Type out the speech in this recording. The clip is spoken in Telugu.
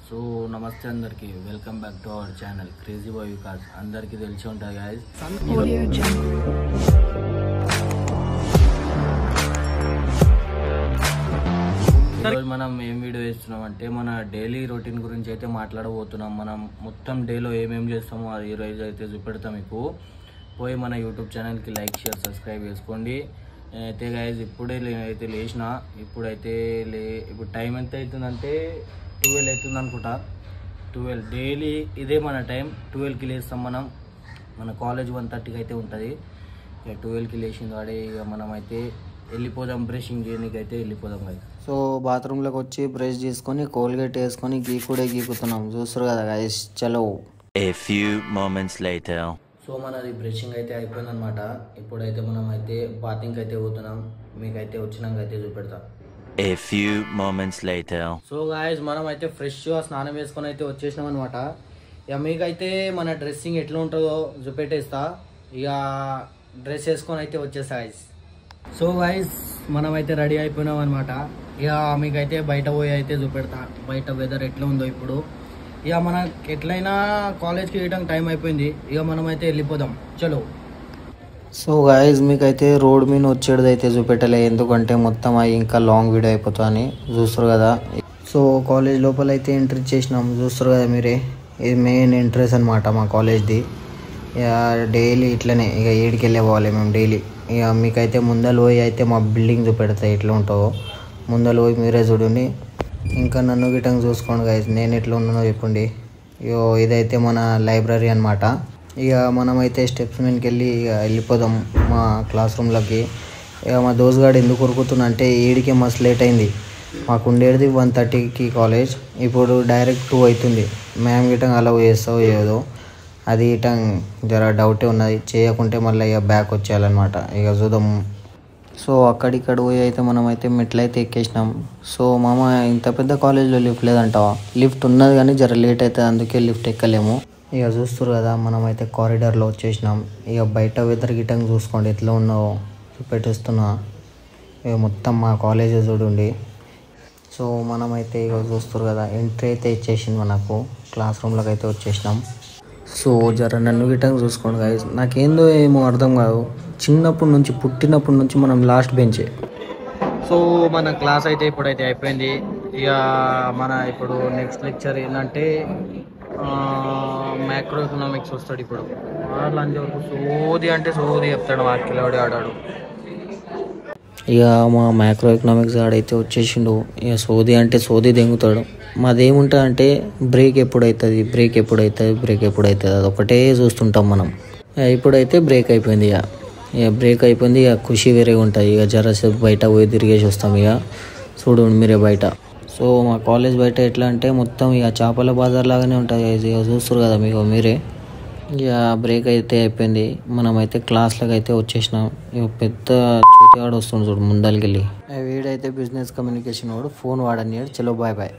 సో నమస్తే అందరికి welcome back to our channel crazy boy Vikas. అందరికీ తెలిసి ఉంటుంది గాయస్. ఈరోజు మనం ఏం వీడియో చేస్తున్నాం అంటే మన డైలీ రొటీన్ గురించి అయితే మాట్లాడబోతున్నాం. మనం మొత్తం డేలో ఏమేమి చేస్తామో అది ఈరోజు అయితే చూపెడతాం మీకు. పోయి మన యూట్యూబ్ ఛానల్కి లైక్ షేర్ సబ్స్క్రైబ్ చేసుకోండి. అయితే గాయస్ ఇప్పుడే నేనైతే లేచిన. ఇప్పుడు టైం ఎంత అవుతుందంటే 12 అవుతుంది అనుకుంటా. 12 డైలీ ఇదే మన టైం. 12కి లేస్తాం మనం. మన కాలేజ్ 1:30కి అయితే ఉంటుంది. ఇక 12కి లేచిన వాడే ఇక మనం అయితే వెళ్ళిపోదాం, బ్రషింగ్ చేయడానికి అయితే వెళ్ళిపోదాం గైస్. సో బాత్రూంలోకి వచ్చి బ్రష్ చేసుకొని కోల్గేట్ వేసుకొని గీకుతున్నాం. చూస్తారు కదా గైస్. చలో. A few moments later. So మనది బ్రషింగ్ అయితే అయిపోయింది అనమాట. ఇప్పుడైతే మనం అయితే బాతింగ్కి అయితే పోతున్నాం. మీకైతే వచ్చినాక అయితే చూపెడతాం. A few moments later. So guys మనం అయితే ఫ్రెష్గా స్నానం వేసుకొని అయితే వచ్చేసినాం అనమాట. ఇక మీకైతే మన డ్రెస్సింగ్ ఎట్లా ఉంటుందో చూపెట్టేస్తా. ఇక డ్రెస్ వేసుకొని అయితే వచ్చేస్తా గాయస్. సో గాయస్ మనం అయితే రెడీ అయిపోయినాం అనమాట. ఇక మీకైతే బయట పోయి అయితే చూపెడతా బయట వెదర్ ఎట్లా ఉందో ఇప్పుడు. ఇక మనకి ఎట్లయినా కాలేజ్కి వెళ్ళడానికి టైం అయిపోయింది. ఇక మనం అయితే వెళ్ళిపోదాం. చలో. సో గాయస్ మీకైతే రోడ్ మీద వచ్చేది అయితే చూపెట్టలే, ఎందుకంటే మొత్తం అవి ఇంకా లాంగ్ వీడియో అయిపోతుందని. చూస్తారు కదా. సో కాలేజ్ లోపల అయితే ఎంట్రీ చేసినాం. చూస్తారు కదా మీరే. ఇది మెయిన్ ఎంట్రెన్స్ అనమాట మా కాలేజ్ది. ఇక డైలీ ఇట్లనే ఇక 7కి వెళ్ళే పోవాలి మేము డైలీ. ఇక మీకైతే ముందర పోయి అయితే మా బిల్డింగ్ చూపెడతాయి ఎట్లా ఉంటుందో. ముందర పోయి మీరే చూడండి. ఇంకా నన్ను గిటంగా చూసుకోండి గాయస్. నేను ఎట్లా ఉన్నానో చెప్పండి. ఇగో ఇదైతే మన లైబ్రరీ అనమాట. ఇక మనమైతే స్టెప్స్ మీదకి వెళ్ళి ఇక వెళ్ళిపోదాం మా క్లాస్ రూమ్లోకి. ఇక మా దోస్తుగాడు ఎందుకు ఉరుకుతున్నా అంటే 7కి మస్తు లేట్ అయింది. మాకు ఉండేది 1:30కి కాలేజ్. ఇప్పుడు డైరెక్ట్ 2 అవుతుంది. మ్యామ్ గిటంగా అలౌ చేస్తావు ఏదో అది ఇటం జర డౌటే ఉన్నది. చేయకుంటే మళ్ళీ ఇక బ్యాక్ వచ్చేయాలన్నమాట. ఇక చూద్దాం. సో అక్కడిక్కడ పోయి అయితే మనమైతే మెట్లయితే ఎక్కేసినాం. సో మామ ఇంత పెద్ద కాలేజ్లో లిఫ్ట్ లేదంటావా? లిఫ్ట్ ఉన్నది కానీ జర లేట్ అవుతుంది, అందుకే లిఫ్ట్ ఎక్కలేము. ఇక చూస్తారు కదా మనమైతే కారిడార్లో వచ్చేసినాం. ఇక బయట వెదర్ గిటంగా చూసుకోండి ఎట్లా ఉన్నావో చూపెట్టేస్తున్నా. ఇక మొత్తం మా కాలేజ్ చూడండి. సో మనమైతే ఇక చూస్తారు కదా ఎంట్రీ అయితే ఇచ్చేసింది మనకు. క్లాస్ రూమ్లోకి అయితే వచ్చేసినాం. సో జర నన్ను గిటంగా చూసుకోండి గాయస్. నాకేందో ఏమో అర్థం కాదు. పుట్టినప్పటి నుంచి మనం లాస్ట్ బెంచే. సో మన క్లాస్ అయితే ఇప్పుడైతే అయిపోయింది. ఇక మన ఇప్పుడు నెక్స్ట్ లెక్చర్ ఏంటంటే మైక్రో ఎకనామిక్స్ వస్తాడు ఇప్పుడు. లంచ్ వరకు సోది చెప్తాడు. వాకిలాడి ఆడాడు. ఇక మా మైక్రో ఎకనామిక్స్ ఆడైతే వచ్చేసిండు. ఇక సోది దెంగుతాడు. మాదేముంటుంది అంటే బ్రేక్ ఎప్పుడు అవుతుంది అదొకటే చూస్తుంటాం మనం. ఇప్పుడైతే బ్రేక్ అయిపోయింది. ఇక బ్రేక్ అయిపోయింది. ఇక ఖుషి వేరేగా ఉంటుంది. ఇక జరసేపు బయట పోయి తిరిగేసి వస్తాం. ఇక చూడండి మీరే బయట. సో మా కాలేజ్ బయట ఎట్లా అంటే మొత్తం ఇక చేపల బజార్ లాగానే ఉంటుంది. ఇక చూస్తారు కదా మీరే. ఇక బ్రేక్ అయితే అయిపోయింది. మనమైతే క్లాస్లోకి అయితే వచ్చేసినాం. ఇక పెద్ద చూతివాడు వస్తుంది చూడు ముందరికి వెళ్ళి. వీడైతే బిజినెస్ కమ్యూనికేషన్ వాడు. ఫోన్ వాడని. చలో బాయ్.